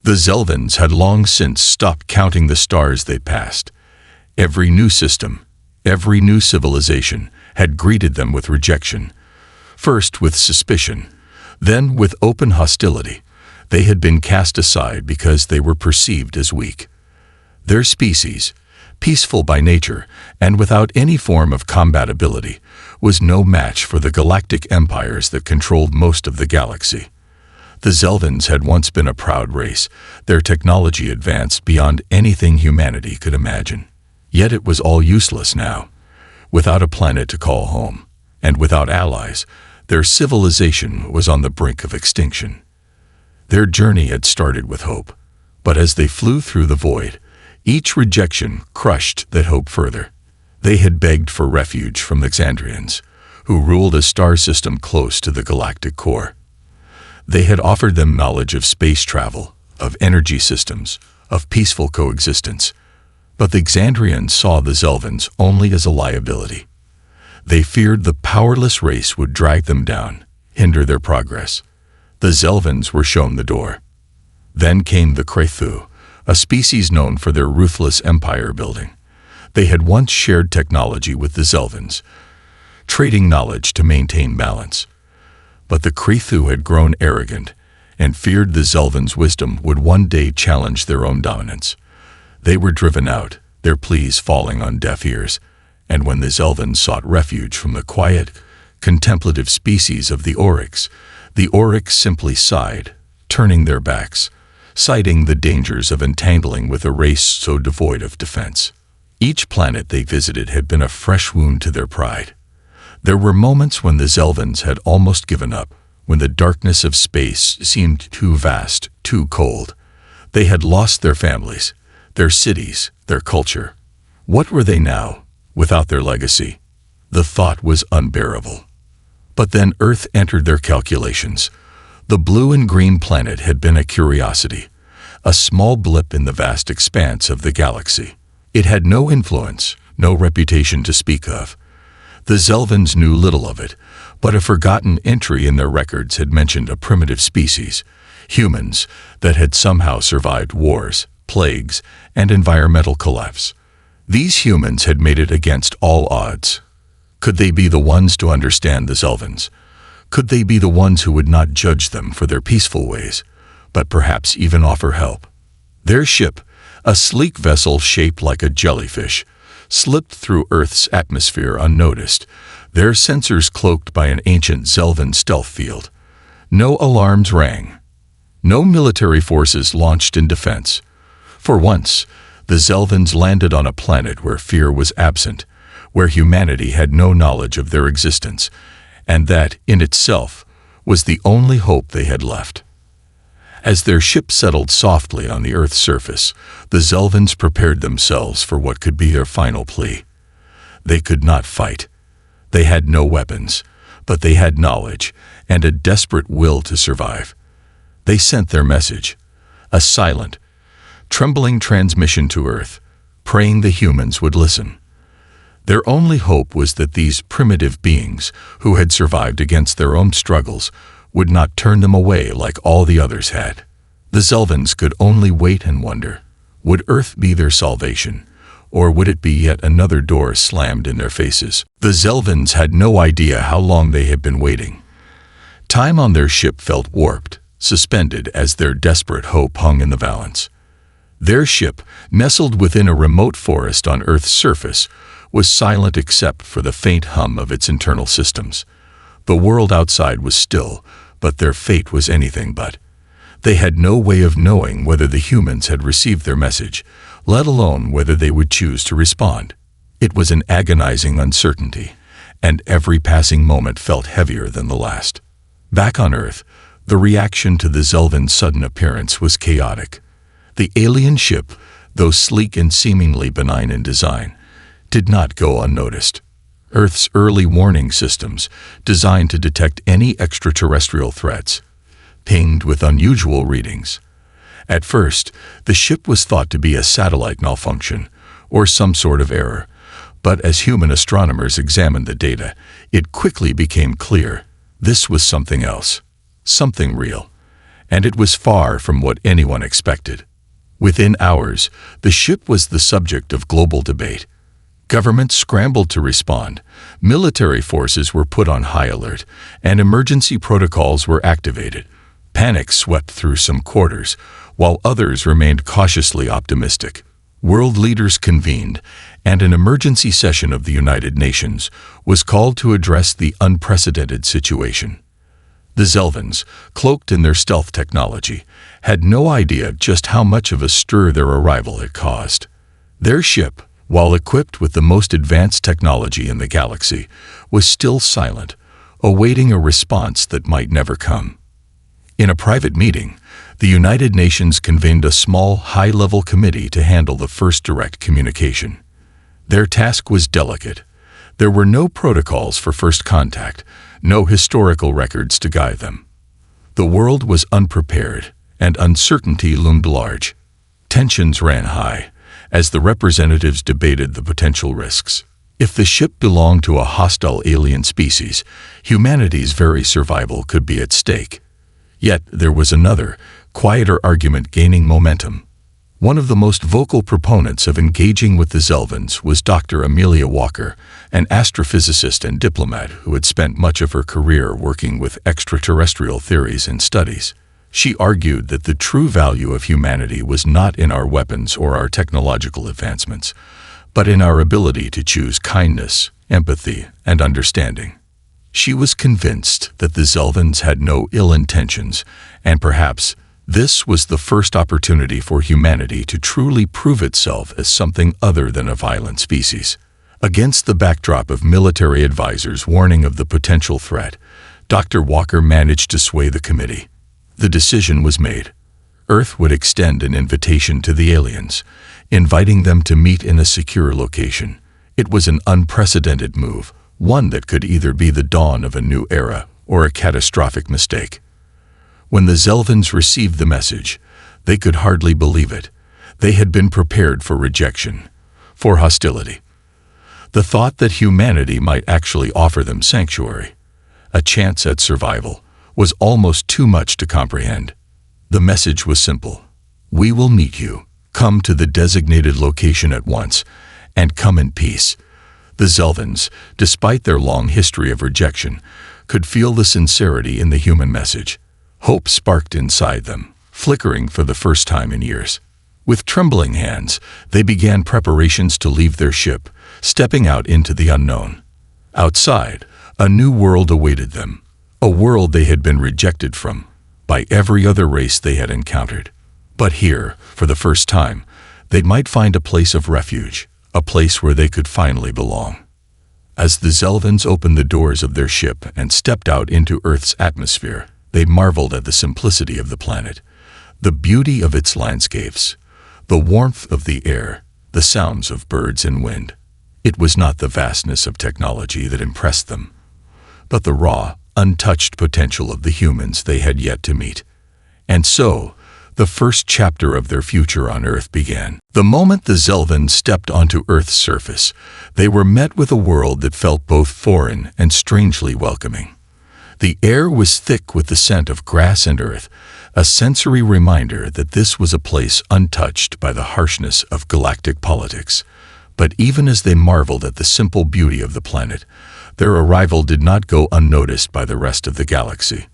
The Zelvins had long since stopped counting the stars they passed. Every new system, every new civilization had greeted them with rejection. First with suspicion, then with open hostility. They had been cast aside because they were perceived as weak. Their species, peaceful by nature and without any form of combatability, was no match for the galactic empires that controlled most of the galaxy. The Zelvins had once been a proud race, their technology advanced beyond anything humanity could imagine. Yet it was all useless now. Without a planet to call home, and without allies, their civilization was on the brink of extinction. Their journey had started with hope, but as they flew through the void, each rejection crushed that hope further. They had begged for refuge from the Xandrians, who ruled a star system close to the galactic core. They had offered them knowledge of space travel, of energy systems, of peaceful coexistence. But the Xandrians saw the Zelvins only as a liability. They feared the powerless race would drag them down, hinder their progress. The Zelvins were shown the door. Then came the Krethu, a species known for their ruthless empire building. They had once shared technology with the Zelvins, trading knowledge to maintain balance. But the Krethu had grown arrogant and feared the Zelvins' wisdom would one day challenge their own dominance. They were driven out, their pleas falling on deaf ears, and when the Zelvins sought refuge from the quiet, contemplative species of the Oryx simply sighed, turning their backs, citing the dangers of entangling with a race so devoid of defense. Each planet they visited had been a fresh wound to their pride. There were moments when the Zelvins had almost given up, when the darkness of space seemed too vast, too cold. They had lost their families, their cities, their culture. What were they now, without their legacy? The thought was unbearable. But then Earth entered their calculations. The blue and green planet had been a curiosity, a small blip in the vast expanse of the galaxy. It had no influence, no reputation to speak of. The Zelvins knew little of it, but a forgotten entry in their records had mentioned a primitive species, humans, that had somehow survived wars, plagues, and environmental collapse. These humans had made it against all odds. Could they be the ones to understand the Zelvins? Could they be the ones who would not judge them for their peaceful ways, but perhaps even offer help? Their ship, a sleek vessel shaped like a jellyfish, slipped through Earth's atmosphere unnoticed, their sensors cloaked by an ancient Zelvin stealth field. No alarms rang. No military forces launched in defense. For once, the Zelvins landed on a planet where fear was absent, where humanity had no knowledge of their existence, and that, in itself, was the only hope they had left. As their ship settled softly on the Earth's surface, the Zelvins prepared themselves for what could be their final plea. They could not fight. They had no weapons, but they had knowledge and a desperate will to survive. They sent their message, a silent, trembling transmission to Earth, praying the humans would listen. Their only hope was that these primitive beings, who had survived against their own struggles, would not turn them away like all the others had. The Zelvins could only wait and wonder, would Earth be their salvation, or would it be yet another door slammed in their faces? The Zelvins had no idea how long they had been waiting. Time on their ship felt warped, suspended as their desperate hope hung in the balance. Their ship, nestled within a remote forest on Earth's surface, was silent except for the faint hum of its internal systems. The world outside was still, but their fate was anything but. They had no way of knowing whether the humans had received their message, let alone whether they would choose to respond. It was an agonizing uncertainty, and every passing moment felt heavier than the last. Back on Earth, the reaction to the Zelvins' sudden appearance was chaotic. The alien ship, though sleek and seemingly benign in design, did not go unnoticed. Earth's early warning systems, designed to detect any extraterrestrial threats, pinged with unusual readings. At first, the ship was thought to be a satellite malfunction or some sort of error, but as human astronomers examined the data, it quickly became clear this was something else, something real. and it was far from what anyone expected. Within hours, the ship was the subject of global debate. Governments scrambled to respond, military forces were put on high alert, and emergency protocols were activated. Panic swept through some quarters, while others remained cautiously optimistic. World leaders convened, and an emergency session of the United Nations was called to address the unprecedented situation. The Zelvans, cloaked in their stealth technology, had no idea just how much of a stir their arrival had caused. Their ship, while equipped with the most advanced technology in the galaxy, was still silent, awaiting a response that might never come. In a private meeting, the United Nations convened a small, high-level committee to handle the first direct communication. Their task was delicate. There were no protocols for first contact, no historical records to guide them. The world was unprepared, and uncertainty loomed large. Tensions ran high as the representatives debated the potential risks. If the ship belonged to a hostile alien species, humanity's very survival could be at stake. Yet there was another, quieter argument gaining momentum. One of the most vocal proponents of engaging with the Zelvans was Dr. Amelia Walker, an astrophysicist and diplomat who had spent much of her career working with extraterrestrial theories and studies. She argued that the true value of humanity was not in our weapons or our technological advancements, but in our ability to choose kindness, empathy, and understanding. She was convinced that the Zelvans had no ill intentions, and perhaps this was the first opportunity for humanity to truly prove itself as something other than a violent species. Against the backdrop of military advisors warning of the potential threat, Dr. Walker managed to sway the committee. The decision was made. Earth would extend an invitation to the aliens, inviting them to meet in a secure location. It was an unprecedented move, one that could either be the dawn of a new era or a catastrophic mistake. When the Zelvans received the message, they could hardly believe it. They had been prepared for rejection, for hostility. The thought that humanity might actually offer them sanctuary, a chance at survival, was almost too much to comprehend. The message was simple. We will meet you. Come to the designated location at once, and come in peace. The Zelvans, despite their long history of rejection, could feel the sincerity in the human message. Hope sparked inside them, flickering for the first time in years. With trembling hands, they began preparations to leave their ship, stepping out into the unknown. Outside, a new world awaited them, a world they had been rejected from by every other race they had encountered. But here, for the first time, they might find a place of refuge, a place where they could finally belong. As the Zelvans opened the doors of their ship and stepped out into Earth's atmosphere, they marveled at the simplicity of the planet, the beauty of its landscapes, the warmth of the air, the sounds of birds and wind. It was not the vastness of technology that impressed them, but the raw, untouched potential of the humans they had yet to meet. And so, the first chapter of their future on Earth began. The moment the Zelvans stepped onto Earth's surface, they were met with a world that felt both foreign and strangely welcoming. The air was thick with the scent of grass and earth, a sensory reminder that this was a place untouched by the harshness of galactic politics. But even as they marveled at the simple beauty of the planet, their arrival did not go unnoticed by the rest of the galaxy.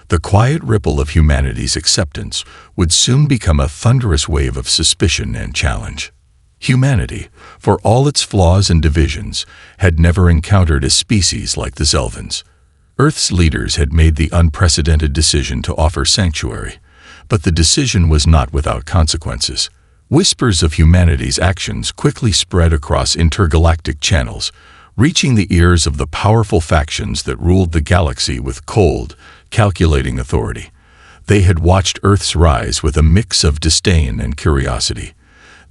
The quiet ripple of humanity's acceptance would soon become a thunderous wave of suspicion and challenge. Humanity, for all its flaws and divisions, had never encountered a species like the Zelvans. Earth's leaders had made the unprecedented decision to offer sanctuary, but the decision was not without consequences. Whispers of humanity's actions quickly spread across intergalactic channels, reaching the ears of the powerful factions that ruled the galaxy with cold, calculating authority. They had watched Earth's rise with a mix of disdain and curiosity.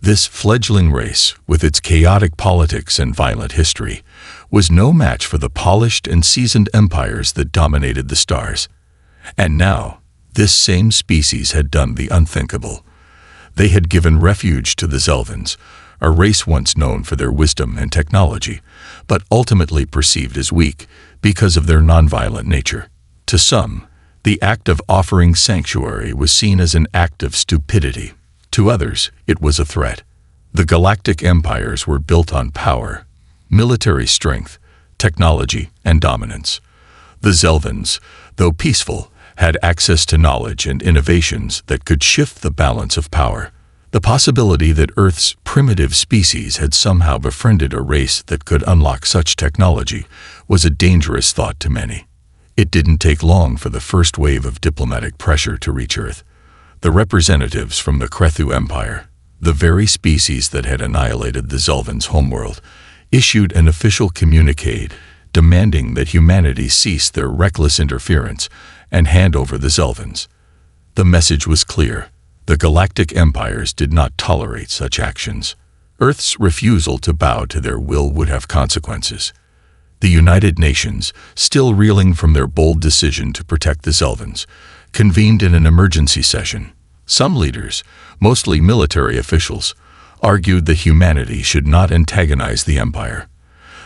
This fledgling race, with its chaotic politics and violent history, was no match for the polished and seasoned empires that dominated the stars. And now, this same species had done the unthinkable. They had given refuge to the Zelvans, a race once known for their wisdom and technology, but ultimately perceived as weak because of their nonviolent nature. To some, The act of offering sanctuary was seen as an act of stupidity. To others, it was a threat. The galactic empires were built on power, military strength, technology, and dominance. The Zelvans, though peaceful, had access to knowledge and innovations that could shift the balance of power. The possibility that Earth's primitive species had somehow befriended a race that could unlock such technology was a dangerous thought to many. It didn't take long for the first wave of diplomatic pressure to reach Earth. The representatives from the Krethu Empire, the very species that had annihilated the Zelvans' homeworld, issued an official communique demanding that humanity cease their reckless interference and hand over the Zelvans. The message was clear. The galactic empires did not tolerate such actions. Earth's refusal to bow to their will would have consequences. The United Nations, still reeling from their bold decision to protect the Zelvans, convened in an emergency session. Some leaders, mostly military officials, argued that humanity should not antagonize the empire.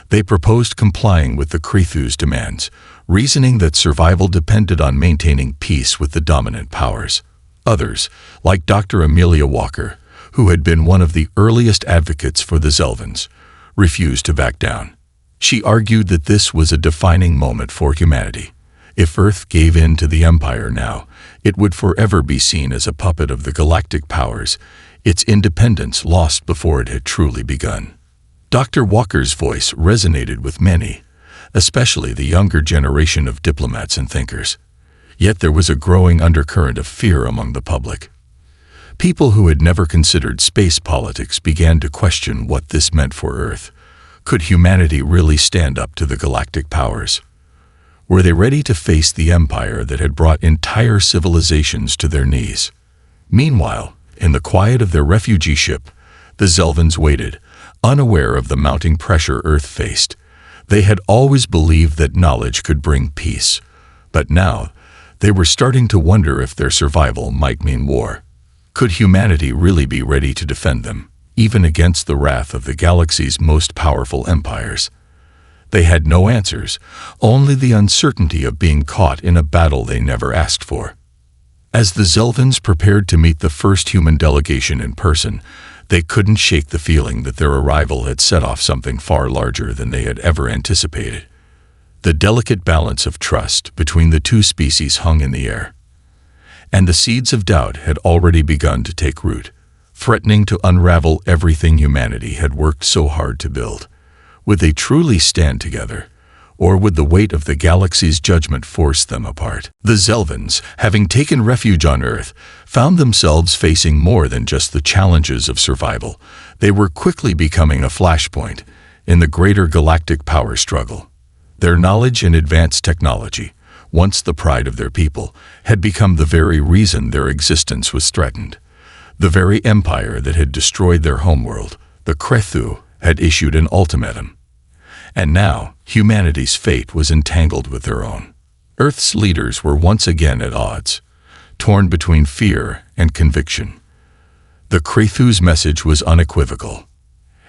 They proposed complying with the Krethu's demands, reasoning that survival depended on maintaining peace with the dominant powers. Others, like Dr. Amelia Walker, who had been one of the earliest advocates for the Zelvans, refused to back down. She argued that this was a defining moment for humanity. If Earth gave in to the Empire now, it would forever be seen as a puppet of the galactic powers, its independence lost before it had truly begun. Dr. Walker's voice resonated with many, especially the younger generation of diplomats and thinkers. Yet there was a growing undercurrent of fear among the public. People who had never considered space politics began to question what this meant for Earth. Could humanity really stand up to the galactic powers? Were they ready to face the empire that had brought entire civilizations to their knees? Meanwhile, in the quiet of their refugee ship, the Zelvans waited, unaware of the mounting pressure Earth faced. They had always believed that knowledge could bring peace, but now they were starting to wonder if their survival might mean war. Could humanity really be ready to defend them, even against the wrath of the galaxy's most powerful empires? They had no answers, only the uncertainty of being caught in a battle they never asked for. As the Zelvans prepared to meet the first human delegation in person, they couldn't shake the feeling that their arrival had set off something far larger than they had ever anticipated. The delicate balance of trust between the two species hung in the air, and the seeds of doubt had already begun to take root, threatening to unravel everything humanity had worked so hard to build. Would they truly stand together, or would the weight of the galaxy's judgment force them apart? The Zelvans, having taken refuge on Earth, found themselves facing more than just the challenges of survival. They were quickly becoming a flashpoint in the greater galactic power struggle. Their knowledge and advanced technology, once the pride of their people, had become the very reason their existence was threatened. The very empire that had destroyed their homeworld, the Krethu, had issued an ultimatum. And now, humanity's fate was entangled with their own. Earth's leaders were once again at odds, torn between fear and conviction. The Krethu's message was unequivocal.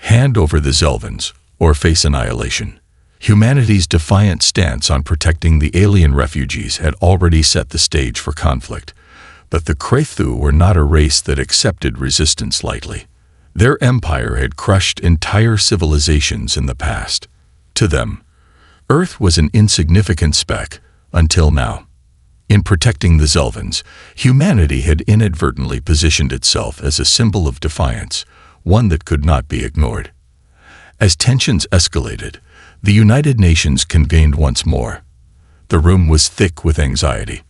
Hand over the Zelvans, or face annihilation. Humanity's defiant stance on protecting the alien refugees had already set the stage for conflict, but the Krethu were not a race that accepted resistance lightly. Their empire had crushed entire civilizations in the past. To them, Earth was an insignificant speck, until now. In protecting the Zelvans, humanity had inadvertently positioned itself as a symbol of defiance, one that could not be ignored. As tensions escalated, the United Nations convened once more. The room was thick with anxiety,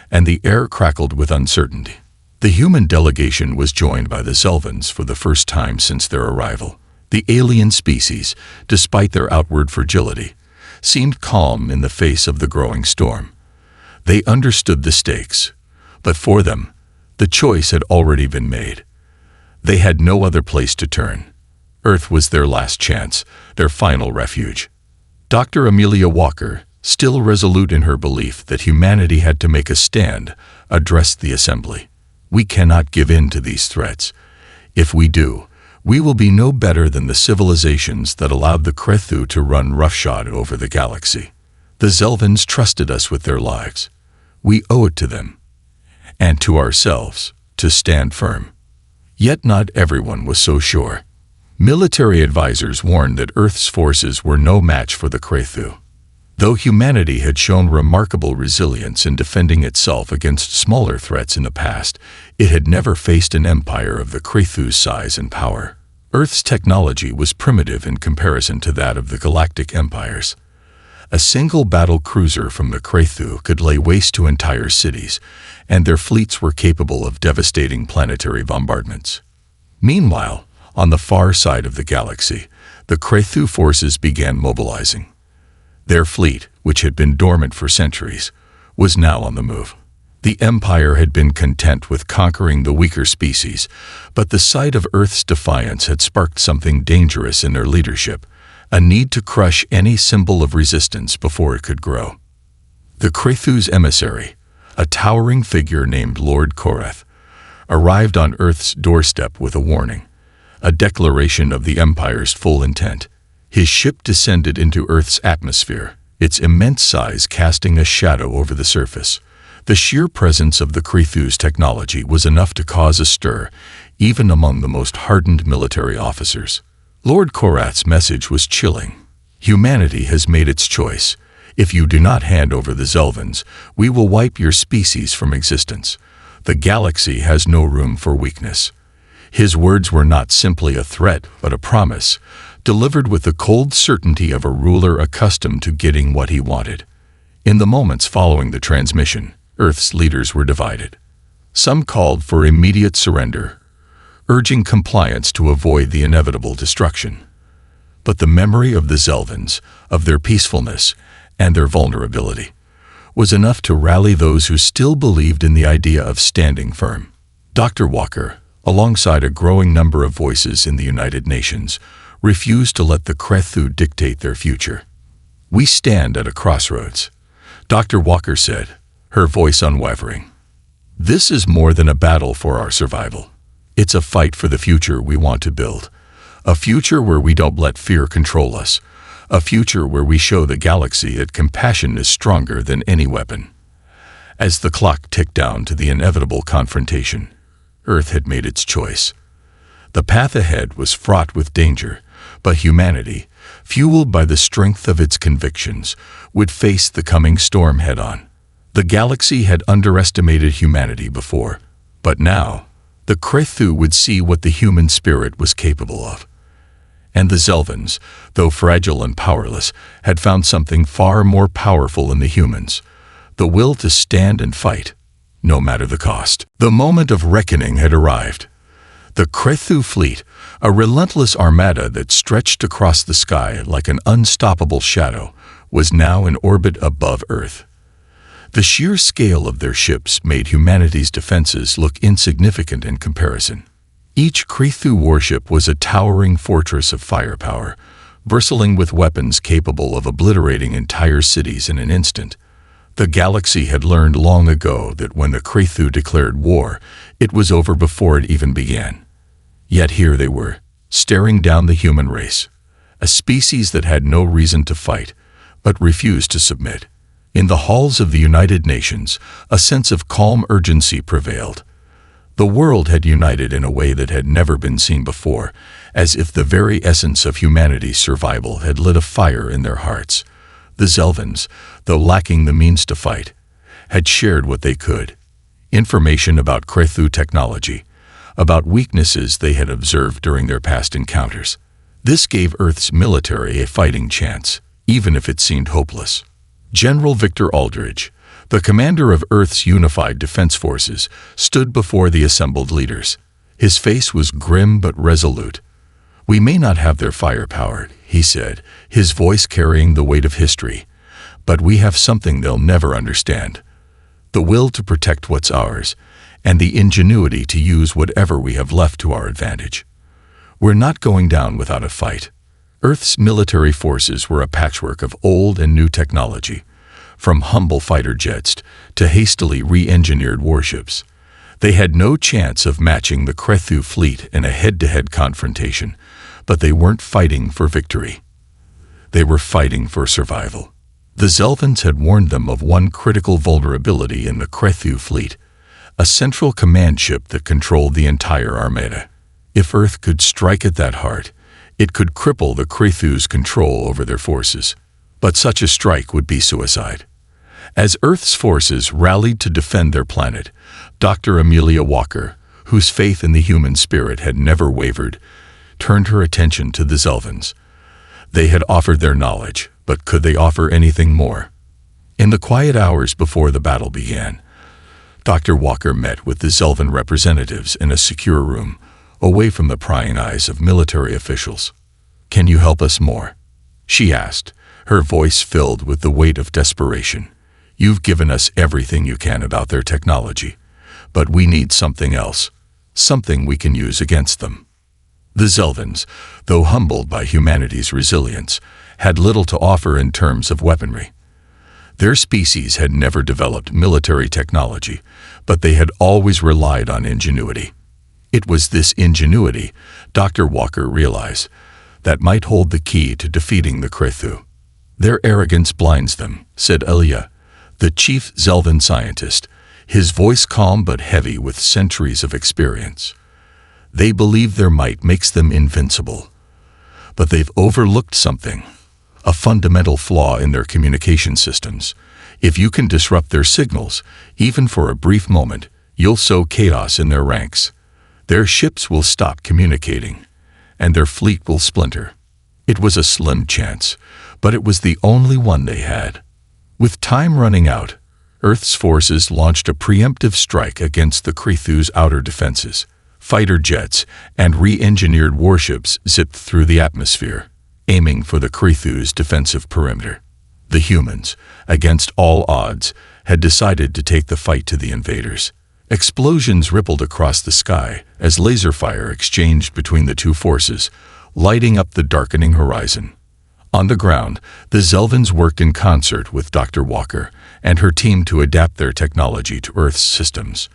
and the air crackled with uncertainty. The human delegation was joined by the Zelvans for the first time since their arrival. The alien species, despite their outward fragility, seemed calm in the face of the growing storm. They understood the stakes, but for them, the choice had already been made. They had no other place to turn. Earth was their last chance, their final refuge. Dr. Amelia Walker, still resolute in her belief that humanity had to make a stand, addressed the assembly. We cannot give in to these threats. If we do, we will be no better than the civilizations that allowed the Krethu to run roughshod over the galaxy. The Zelvans trusted us with their lives. We owe it to them, and to ourselves, to stand firm. Yet not everyone was so sure. Military advisors warned that Earth's forces were no match for the Crethu. Though humanity had shown remarkable resilience in defending itself against smaller threats in the past, it had never faced an empire of the Crethu's size and power. Earth's technology was primitive in comparison to that of the galactic empires. A single battle cruiser from the Crethu could lay waste to entire cities, and their fleets were capable of devastating planetary bombardments. Meanwhile, on the far side of the galaxy, the Crethu forces began mobilizing. Their fleet, which had been dormant for centuries, was now on the move. The Empire had been content with conquering the weaker species, but the sight of Earth's defiance had sparked something dangerous in their leadership, a need to crush any symbol of resistance before it could grow. The Crethu's emissary, a towering figure named Lord Korath, arrived on Earth's doorstep with a warning, a declaration of the Empire's full intent. His ship descended into Earth's atmosphere, its immense size casting a shadow over the surface. The sheer presence of the Crethu's technology was enough to cause a stir, even among the most hardened military officers. Lord Korath's message was chilling. Humanity has made its choice. If you do not hand over the Zelvans, we will wipe your species from existence. The galaxy has no room for weakness. His words were not simply a threat, but a promise, delivered with the cold certainty of a ruler accustomed to getting what he wanted. In the moments following the transmission, Earth's leaders were divided. Some called for immediate surrender, urging compliance to avoid the inevitable destruction. But the memory of the Zelvans, of their peacefulness, and their vulnerability, was enough to rally those who still believed in the idea of standing firm. Dr. Walker, alongside a growing number of voices in the United Nations, refused to let the Crethu dictate their future. "We stand at a crossroads," Dr. Walker said, her voice unwavering. "This is more than a battle for our survival. It's a fight for the future we want to build. A future where we don't let fear control us. A future where we show the galaxy that compassion is stronger than any weapon." As the clock ticked down to the inevitable confrontation, Earth had made its choice. The path ahead was fraught with danger, but humanity, fueled by the strength of its convictions, would face the coming storm head-on. The galaxy had underestimated humanity before, but now, the Crethu would see what the human spirit was capable of. And the Zelvans, though fragile and powerless, had found something far more powerful in the humans, the will to stand and fight, no matter the cost. The moment of reckoning had arrived. The Crethu fleet, a relentless armada that stretched across the sky like an unstoppable shadow, was now in orbit above Earth. The sheer scale of their ships made humanity's defenses look insignificant in comparison. Each Crethu warship was a towering fortress of firepower, bristling with weapons capable of obliterating entire cities in an instant. The galaxy had learned long ago that when the Crethu declared war, it was over before it even began. Yet here they were, staring down the human race, a species that had no reason to fight, but refused to submit. In the halls of the United Nations, a sense of calm urgency prevailed. The world had united in a way that had never been seen before, as if the very essence of humanity's survival had lit a fire in their hearts. The Zelvans, though lacking the means to fight, had shared what they could. Information about Crethu technology, about weaknesses they had observed during their past encounters. This gave Earth's military a fighting chance, even if it seemed hopeless. General Victor Aldridge, the commander of Earth's unified defense forces, stood before the assembled leaders. His face was grim but resolute. "We may not have their firepower," he said, his voice carrying the weight of history, "but we have something they'll never understand: the will to protect what's ours, and the ingenuity to use whatever we have left to our advantage. We're not going down without a fight." Earth's military forces were a patchwork of old and new technology, from humble fighter jets to hastily re-engineered warships. They had no chance of matching the Crethu fleet in a head-to-head confrontation, but they weren't fighting for victory. They were fighting for survival. The Zelvans had warned them of one critical vulnerability in the Krethu fleet, a central command ship that controlled the entire armada. If Earth could strike at that heart, it could cripple the Krethu's control over their forces. But such a strike would be suicide. As Earth's forces rallied to defend their planet, Dr. Amelia Walker, whose faith in the human spirit had never wavered, turned her attention to the Zelvans. They had offered their knowledge, but could they offer anything more? In the quiet hours before the battle began, Dr. Walker met with the Zelvan representatives in a secure room, away from the prying eyes of military officials. "Can you help us more?" she asked, her voice filled with the weight of desperation. "You've given us everything you can about their technology, but we need something else, something we can use against them." The Zelvans, though humbled by humanity's resilience, had little to offer in terms of weaponry. Their species had never developed military technology, but they had always relied on ingenuity. It was this ingenuity, Dr. Walker realized, that might hold the key to defeating the Krethu. "Their arrogance blinds them," said Elia, the chief Zelvan scientist, his voice calm but heavy with centuries of experience. "They believe their might makes them invincible. But they've overlooked something, a fundamental flaw in their communication systems. If you can disrupt their signals, even for a brief moment, you'll sow chaos in their ranks. Their ships will stop communicating, and their fleet will splinter." It was a slim chance, but it was the only one they had. With time running out, Earth's forces launched a preemptive strike against the Krethu's outer defenses. Fighter jets and re-engineered warships zipped through the atmosphere, aiming for the Krethu's defensive perimeter. The humans, against all odds, had decided to take the fight to the invaders. Explosions rippled across the sky as laser fire exchanged between the two forces, lighting up the darkening horizon. On the ground, the Zelvans worked in concert with Dr. Walker and her team to adapt their technology to Earth's systems.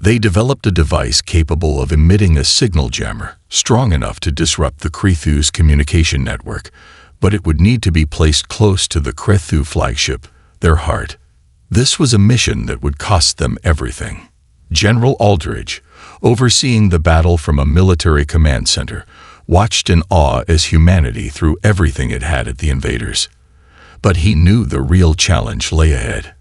They developed a device capable of emitting a signal jammer strong enough to disrupt the Krethu's communication network, but it would need to be placed close to the Krethu flagship, their heart. This was a mission that would cost them everything. General Aldridge, overseeing the battle from a military command center, watched in awe as humanity threw everything it had at the invaders. But he knew the real challenge lay ahead.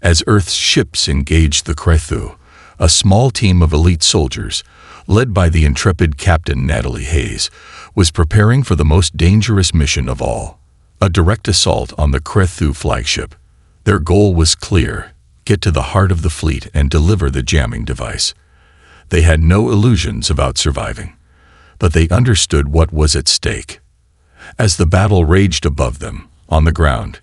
As Earth's ships engaged the Krethu, a small team of elite soldiers, led by the intrepid Captain Natalie Hayes, was preparing for the most dangerous mission of all, a direct assault on the Krethu flagship. Their goal was clear: get to the heart of the fleet and deliver the jamming device. They had no illusions about surviving, but they understood what was at stake. As the battle raged above them, on the ground,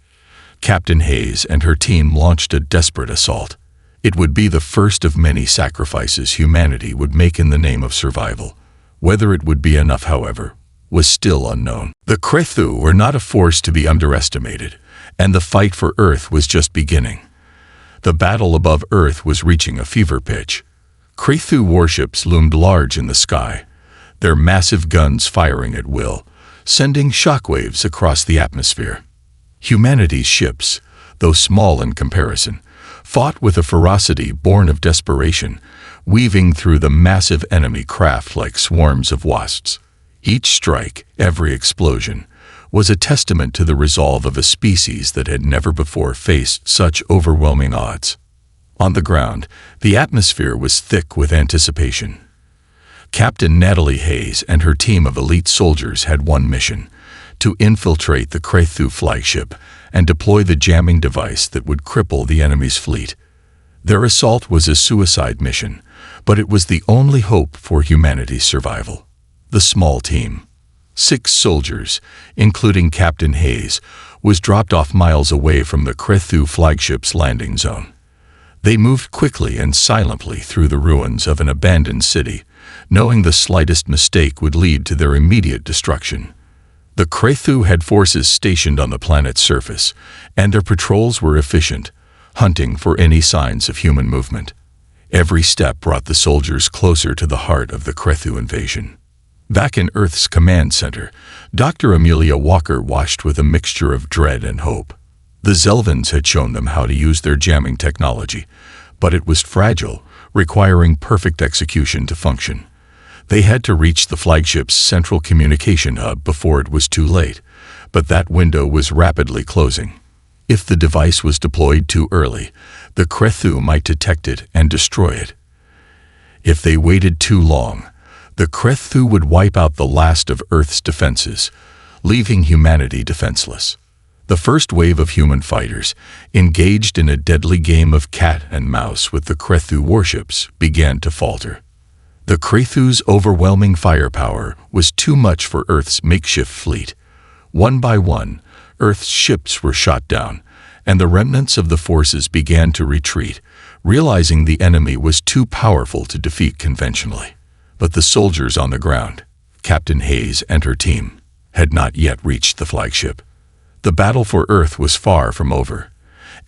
Captain Hayes and her team launched a desperate assault. It would be the first of many sacrifices humanity would make in the name of survival. Whether it would be enough, however, was still unknown. The Krethu were not a force to be underestimated, and the fight for Earth was just beginning. The battle above Earth was reaching a fever pitch. Krethu warships loomed large in the sky, their massive guns firing at will, sending shockwaves across the atmosphere. Humanity's ships, though small in comparison, fought with a ferocity born of desperation, weaving through the massive enemy craft like swarms of wasps. Each strike, every explosion, was a testament to the resolve of a species that had never before faced such overwhelming odds. On the ground, the atmosphere was thick with anticipation. Captain Natalie Hayes and her team of elite soldiers had one mission: to infiltrate the Krethu flagship and deploy the jamming device that would cripple the enemy's fleet. Their assault was a suicide mission, but it was the only hope for humanity's survival. The small team, 6 soldiers, including Captain Hayes, was dropped off miles away from the Krethu flagship's landing zone. They moved quickly and silently through the ruins of an abandoned city, knowing the slightest mistake would lead to their immediate destruction. The Krethu had forces stationed on the planet's surface, and their patrols were efficient, hunting for any signs of human movement. Every step brought the soldiers closer to the heart of the Krethu invasion. Back in Earth's command center, Dr. Amelia Walker watched with a mixture of dread and hope. The Zelvins had shown them how to use their jamming technology, but it was fragile, requiring perfect execution to function. They had to reach the flagship's central communication hub before it was too late, but that window was rapidly closing. If the device was deployed too early, the Crethu might detect it and destroy it. If they waited too long, the Crethu would wipe out the last of Earth's defenses, leaving humanity defenseless. The first wave of human fighters, engaged in a deadly game of cat and mouse with the Crethu warships, began to falter. The Crethu's overwhelming firepower was too much for Earth's makeshift fleet. One by one, Earth's ships were shot down, and the remnants of the forces began to retreat, realizing the enemy was too powerful to defeat conventionally. But the soldiers on the ground, Captain Hayes and her team, had not yet reached the flagship. The battle for Earth was far from over,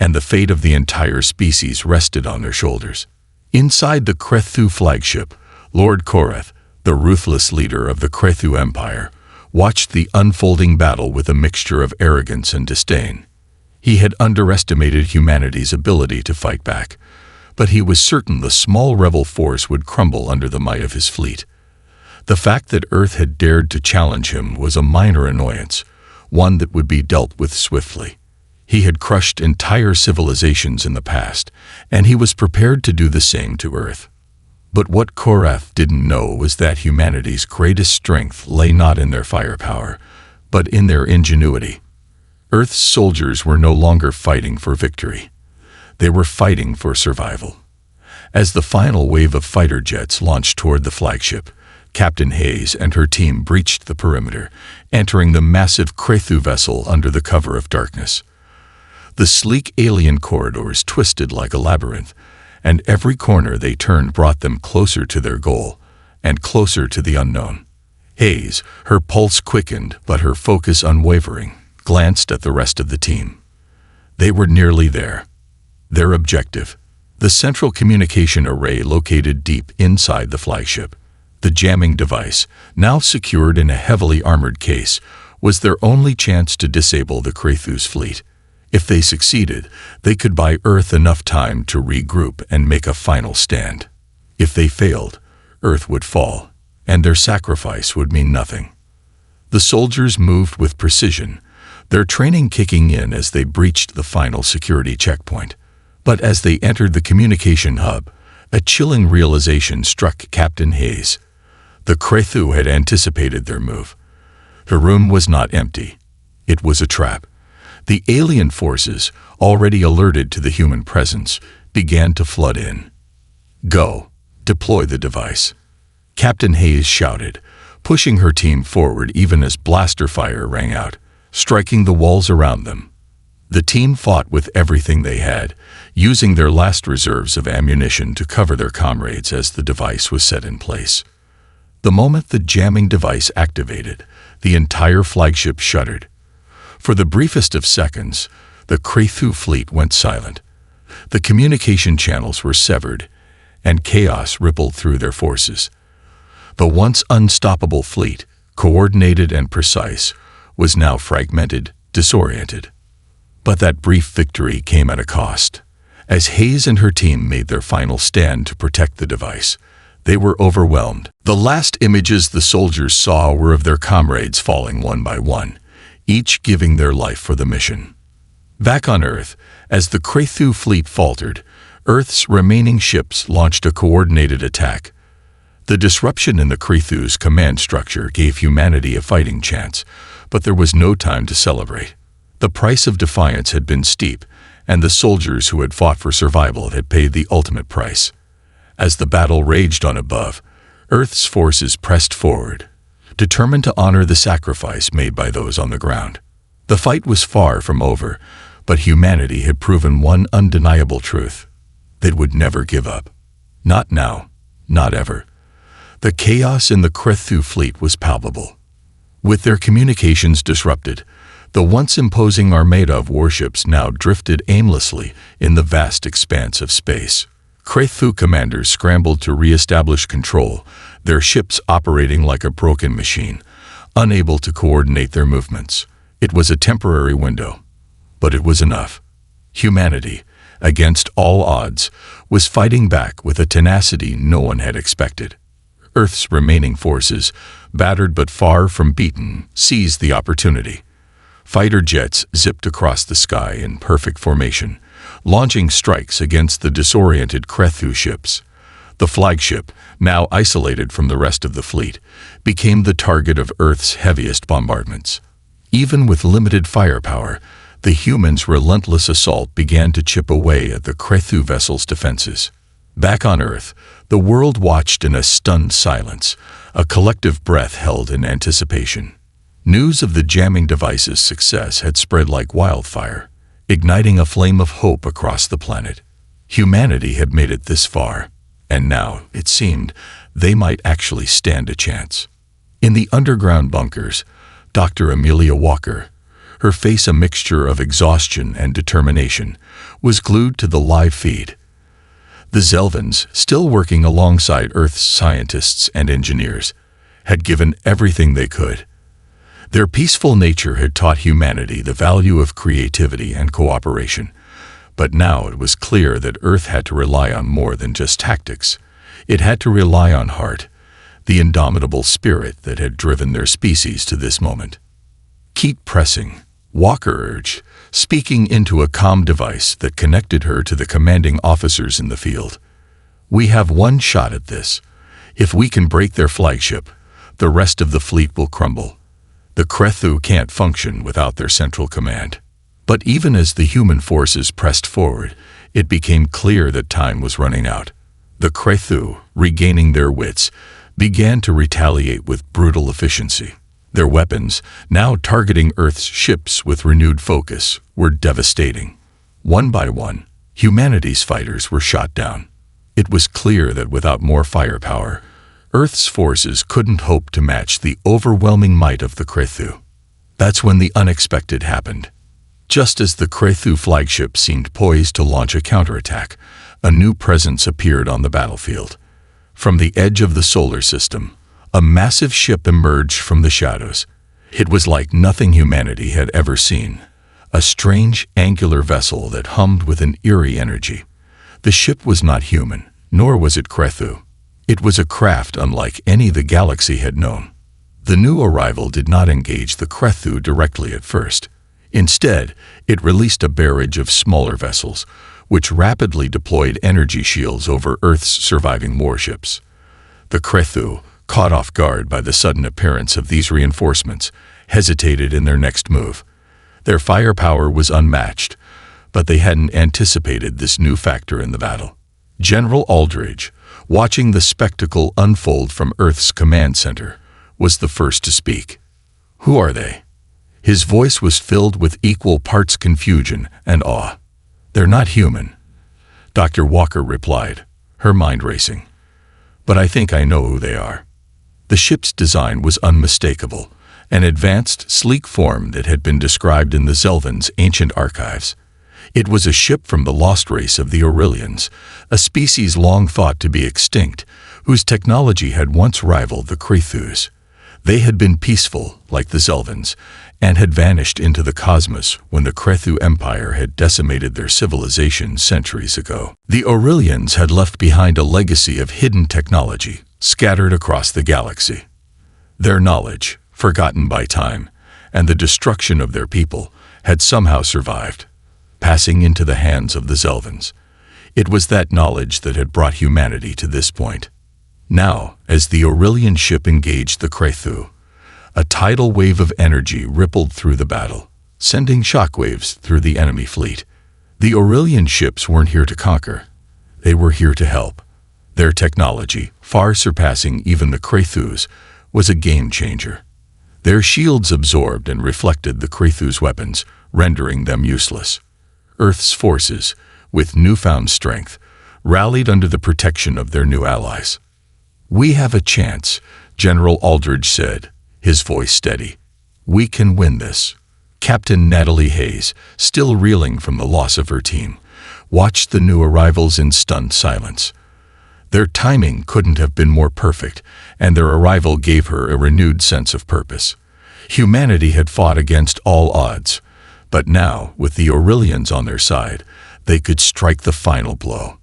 and the fate of the entire species rested on their shoulders. Inside the Crethu flagship, Lord Korath, the ruthless leader of the Crethu Empire, watched the unfolding battle with a mixture of arrogance and disdain. He had underestimated humanity's ability to fight back, but he was certain the small rebel force would crumble under the might of his fleet. The fact that Earth had dared to challenge him was a minor annoyance, one that would be dealt with swiftly. He had crushed entire civilizations in the past, and he was prepared to do the same to Earth. But what Korath didn't know was that humanity's greatest strength lay not in their firepower, but in their ingenuity. Earth's soldiers were no longer fighting for victory. They were fighting for survival. As the final wave of fighter jets launched toward the flagship, Captain Hayes and her team breached the perimeter, entering the massive Crethu vessel under the cover of darkness. The sleek alien corridors twisted like a labyrinth, and every corner they turned brought them closer to their goal, and closer to the unknown. Hayes, her pulse quickened but her focus unwavering, glanced at the rest of the team. They were nearly there. Their objective, the central communication array located deep inside the flagship. The jamming device, now secured in a heavily armored case, was their only chance to disable the Crethu's fleet. If they succeeded, they could buy Earth enough time to regroup and make a final stand. If they failed, Earth would fall, and their sacrifice would mean nothing. The soldiers moved with precision, their training kicking in as they breached the final security checkpoint. But as they entered the communication hub, a chilling realization struck Captain Hayes. The Crethu had anticipated their move. Her room was not empty. It was a trap. The alien forces, already alerted to the human presence, began to flood in. "Go. Deploy the device," Captain Hayes shouted, pushing her team forward even as blaster fire rang out, striking the walls around them. The team fought with everything they had, using their last reserves of ammunition to cover their comrades as the device was set in place. The moment the jamming device activated, the entire flagship shuddered. For the briefest of seconds, the Crethu fleet went silent. The communication channels were severed, and chaos rippled through their forces. The once unstoppable fleet, coordinated and precise, was now fragmented, disoriented. But that brief victory came at a cost. As Hayes and her team made their final stand to protect the device, they were overwhelmed. The last images the soldiers saw were of their comrades falling one by one, each giving their life for the mission. Back on Earth, as the Crethu fleet faltered, Earth's remaining ships launched a coordinated attack. The disruption in the Crethu's command structure gave humanity a fighting chance, but there was no time to celebrate. The price of defiance had been steep, and the soldiers who had fought for survival had paid the ultimate price. As the battle raged on above, Earth's forces pressed forward, determined to honor the sacrifice made by those on the ground. The fight was far from over, but humanity had proven one undeniable truth: they would never give up. Not now, not ever. The chaos in the Crethu fleet was palpable. With their communications disrupted, the once imposing armada of warships now drifted aimlessly in the vast expanse of space. Crethu commanders scrambled to re-establish control, their ships operating like a broken machine, unable to coordinate their movements. It was a temporary window. But it was enough. Humanity, against all odds, was fighting back with a tenacity no one had expected. Earth's remaining forces, battered but far from beaten, seized the opportunity. Fighter jets zipped across the sky in perfect formation, launching strikes against the disoriented Crethu ships. The flagship, now isolated from the rest of the fleet, became the target of Earth's heaviest bombardments. Even with limited firepower, the humans' relentless assault began to chip away at the Crethu vessel's defenses. Back on Earth, the world watched in a stunned silence, a collective breath held in anticipation. News of the jamming device's success had spread like wildfire, igniting a flame of hope across the planet. Humanity had made it this far, and now, it seemed, they might actually stand a chance. In the underground bunkers, Dr. Amelia Walker, her face a mixture of exhaustion and determination, was glued to the live feed. The Zelvans, still working alongside Earth's scientists and engineers, had given everything they could. Their peaceful nature had taught humanity the value of creativity and cooperation, but now it was clear that Earth had to rely on more than just tactics. It had to rely on heart, the indomitable spirit that had driven their species to this moment. "Keep pressing," Walker urged, speaking into a comm device that connected her to the commanding officers in the field. "We have one shot at this. If we can break their flagship, the rest of the fleet will crumble. The Crethu can't function without their central command." But even as the human forces pressed forward, it became clear that time was running out. The Crethu, regaining their wits, began to retaliate with brutal efficiency. Their weapons, now targeting Earth's ships with renewed focus, were devastating. One by one, humanity's fighters were shot down. It was clear that without more firepower, Earth's forces couldn't hope to match the overwhelming might of the Crethu. That's when the unexpected happened. Just as the Crethu flagship seemed poised to launch a counterattack, a new presence appeared on the battlefield. From the edge of the solar system, a massive ship emerged from the shadows. It was like nothing humanity had ever seen, a strange, angular vessel that hummed with an eerie energy. The ship was not human, nor was it Crethu. It was a craft unlike any the galaxy had known. The new arrival did not engage the Crethu directly at first. Instead, it released a barrage of smaller vessels, which rapidly deployed energy shields over Earth's surviving warships. The Crethu, caught off guard by the sudden appearance of these reinforcements, hesitated in their next move. Their firepower was unmatched, but they hadn't anticipated this new factor in the battle. General Aldridge, watching the spectacle unfold from Earth's command center, was the first to speak. "Who are they?" His voice was filled with equal parts confusion and awe. "They're not human," Dr. Walker replied, her mind racing. "But I think I know who they are." The ship's design was unmistakable, an advanced, sleek form that had been described in the Zelvans' ancient archives. It was a ship from the lost race of the Aurelians, a species long thought to be extinct, whose technology had once rivaled the Crethus. They had been peaceful, like the Zelvans, and had vanished into the cosmos when the Crethu Empire had decimated their civilization centuries ago. The Aurelians had left behind a legacy of hidden technology, scattered across the galaxy. Their knowledge, forgotten by time, and the destruction of their people, had somehow survived, passing into the hands of the Zelvans. It was that knowledge that had brought humanity to this point. Now, as the Aurelian ship engaged the Crethu, a tidal wave of energy rippled through the battle, sending shockwaves through the enemy fleet. The Aurelian ships weren't here to conquer. They were here to help. Their technology, far surpassing even the Crethus, was a game-changer. Their shields absorbed and reflected the Crethu's weapons, rendering them useless. Earth's forces, with newfound strength, rallied under the protection of their new allies. "We have a chance," General Aldridge said, his voice steady. "We can win this." Captain Natalie Hayes, still reeling from the loss of her team, watched the new arrivals in stunned silence. Their timing couldn't have been more perfect, and their arrival gave her a renewed sense of purpose. Humanity had fought against all odds, But now, with the Aurelians on their side, they could strike the final blow.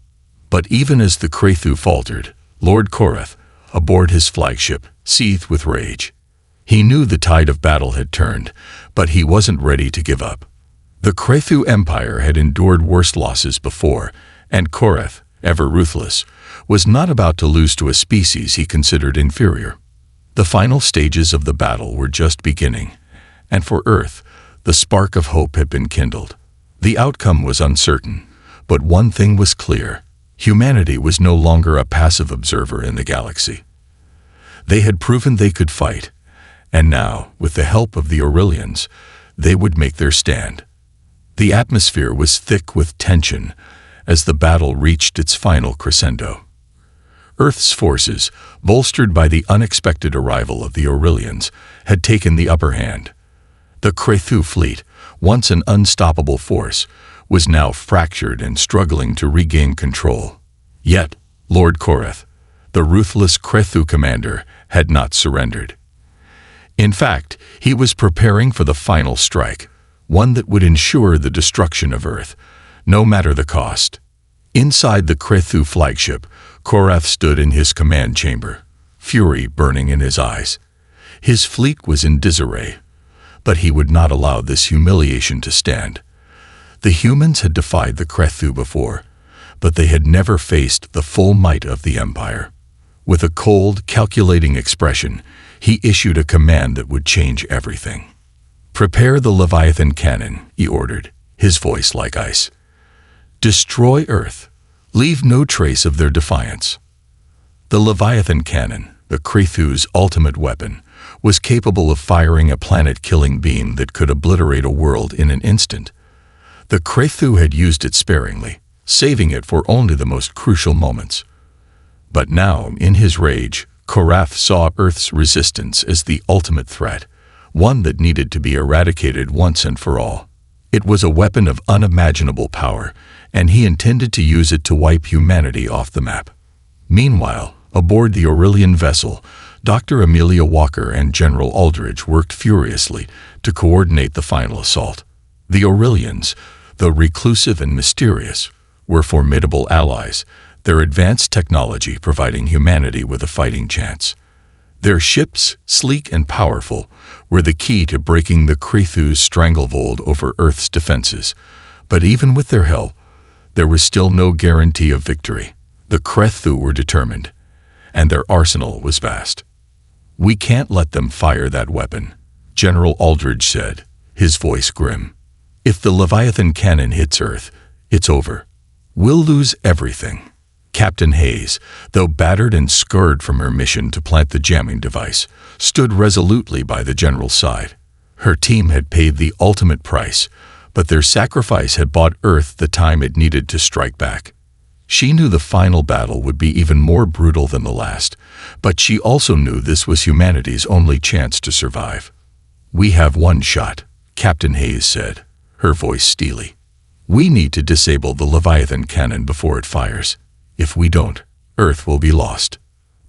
But even as the Krethu faltered, Lord Korath, aboard his flagship, seethed with rage. He knew the tide of battle had turned, but he wasn't ready to give up. The Krethu Empire had endured worse losses before, and Korath, ever ruthless, was not about to lose to a species he considered inferior. The final stages of the battle were just beginning, and for Earth, the spark of hope had been kindled. The outcome was uncertain, but one thing was clear: humanity was no longer a passive observer in the galaxy. They had proven they could fight, and now, with the help of the Aurelians, they would make their stand. The atmosphere was thick with tension as the battle reached its final crescendo. Earth's forces, bolstered by the unexpected arrival of the Aurelians, had taken the upper hand. The Krethu fleet, once an unstoppable force, was now fractured and struggling to regain control. Yet, Lord Korath, the ruthless Krethu commander, had not surrendered. In fact, he was preparing for the final strike, one that would ensure the destruction of Earth, no matter the cost. Inside the Krethu flagship, Korath stood in his command chamber, fury burning in his eyes. His fleet was in disarray, but he would not allow this humiliation to stand. The humans had defied the Krethu before, but they had never faced the full might of the Empire. With a cold, calculating expression, he issued a command that would change everything. "Prepare the Leviathan cannon," he ordered, his voice like ice. "Destroy Earth. Leave no trace of their defiance." The Leviathan cannon, the Krethu's ultimate weapon, was capable of firing a planet-killing beam that could obliterate a world in an instant. The Krethu had used it sparingly, saving it for only the most crucial moments. But now, in his rage, Korath saw Earth's resistance as the ultimate threat, one that needed to be eradicated once and for all. It was a weapon of unimaginable power, and he intended to use it to wipe humanity off the map. Meanwhile, aboard the Aurelian vessel, Dr. Amelia Walker and General Aldridge worked furiously to coordinate the final assault. The Aurelians, though reclusive and mysterious, were formidable allies, their advanced technology providing humanity with a fighting chance. Their ships, sleek and powerful, were the key to breaking the Krethu's stranglehold over Earth's defenses. But even with their help, there was still no guarantee of victory. The Krethu were determined, and their arsenal was vast. "We can't let them fire that weapon," General Aldridge said, his voice grim. "If the Leviathan cannon hits Earth, it's over. We'll lose everything." Captain Hayes, though battered and scarred from her mission to plant the jamming device, stood resolutely by the general's side. Her team had paid the ultimate price, but their sacrifice had bought Earth the time it needed to strike back. She knew the final battle would be even more brutal than the last, but she also knew this was humanity's only chance to survive. "We have one shot," Captain Hayes said, her voice steely. "We need to disable the Leviathan cannon before it fires. If we don't, Earth will be lost."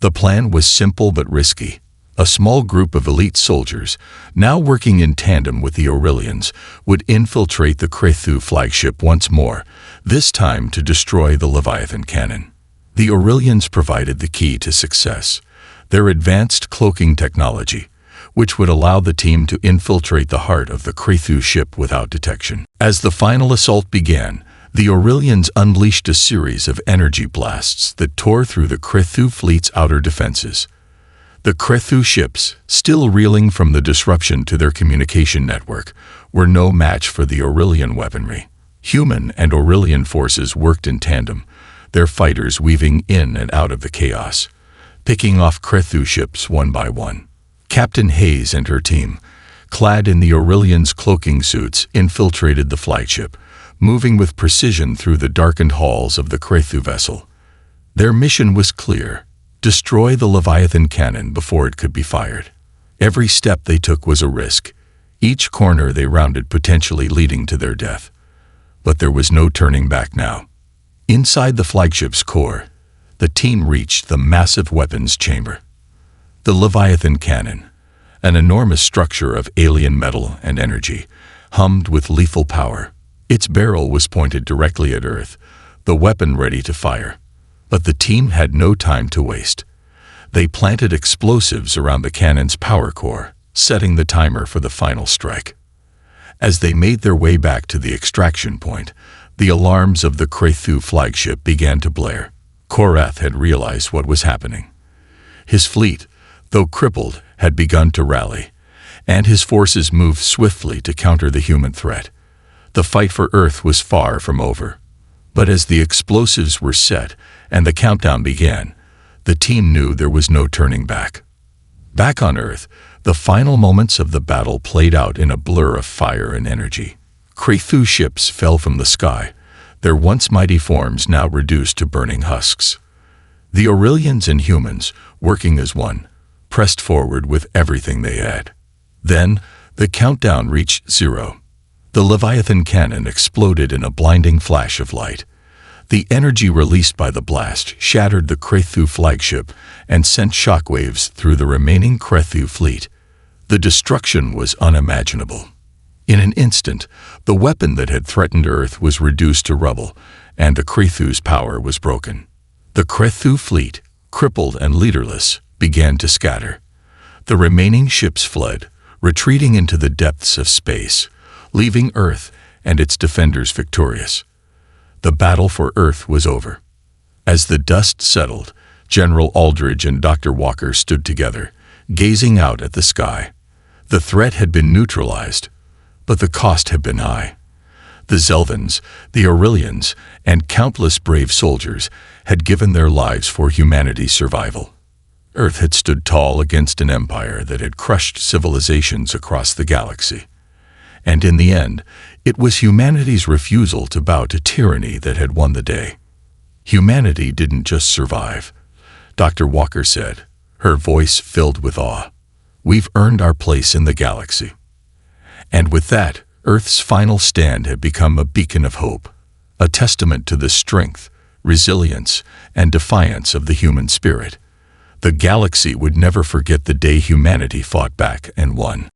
The plan was simple but risky. A small group of elite soldiers, now working in tandem with the Aurelians, would infiltrate the Krethu flagship once more, this time to destroy the Leviathan cannon. The Aurelians provided the key to success, their advanced cloaking technology, which would allow the team to infiltrate the heart of the Krethu ship without detection. As the final assault began, the Aurelians unleashed a series of energy blasts that tore through the Krethu fleet's outer defenses. The Krethu ships, still reeling from the disruption to their communication network, were no match for the Aurelian weaponry. Human and Aurelian forces worked in tandem, their fighters weaving in and out of the chaos, picking off Krethu ships one by one. Captain Hayes and her team, clad in the Aurelians' cloaking suits, infiltrated the flagship, moving with precision through the darkened halls of the Krethu vessel. Their mission was clear: destroy the Leviathan cannon before it could be fired. Every step they took was a risk, each corner they rounded potentially leading to their death. But there was no turning back now. Inside the flagship's core, the team reached the massive weapons chamber. The Leviathan cannon, an enormous structure of alien metal and energy, hummed with lethal power. Its barrel was pointed directly at Earth, the weapon ready to fire. But the team had no time to waste. They planted explosives around the cannon's power core, setting the timer for the final strike. As they made their way back to the extraction point, the alarms of the Krethu flagship began to blare. Korath had realized what was happening. His fleet, though crippled, had begun to rally, and his forces moved swiftly to counter the human threat. The fight for Earth was far from over. But as the explosives were set and the countdown began, the team knew there was no turning back. Back on Earth, the final moments of the battle played out in a blur of fire and energy. Krethu ships fell from the sky, their once mighty forms now reduced to burning husks. The Aurelians and humans, working as one, pressed forward with everything they had. Then, the countdown reached 0. The Leviathan cannon exploded in a blinding flash of light. The energy released by the blast shattered the Krethu flagship and sent shockwaves through the remaining Krethu fleet. The destruction was unimaginable. In an instant, the weapon that had threatened Earth was reduced to rubble, and the Krethu's power was broken. The Krethu fleet, crippled and leaderless, began to scatter. The remaining ships fled, retreating into the depths of space, leaving Earth and its defenders victorious. The battle for Earth was over. As the dust settled, General Aldridge and Dr. Walker stood together, gazing out at the sky. The threat had been neutralized, but the cost had been high. The Zelvans, the Aurelians, and countless brave soldiers had given their lives for humanity's survival. Earth had stood tall against an empire that had crushed civilizations across the galaxy. And in the end, it was humanity's refusal to bow to tyranny that had won the day. Humanity didn't just survive, Dr. Walker said, her voice filled with awe. We've earned our place in the galaxy. And with that, Earth's final stand had become a beacon of hope, a testament to the strength, resilience, and defiance of the human spirit. The galaxy would never forget the day humanity fought back and won.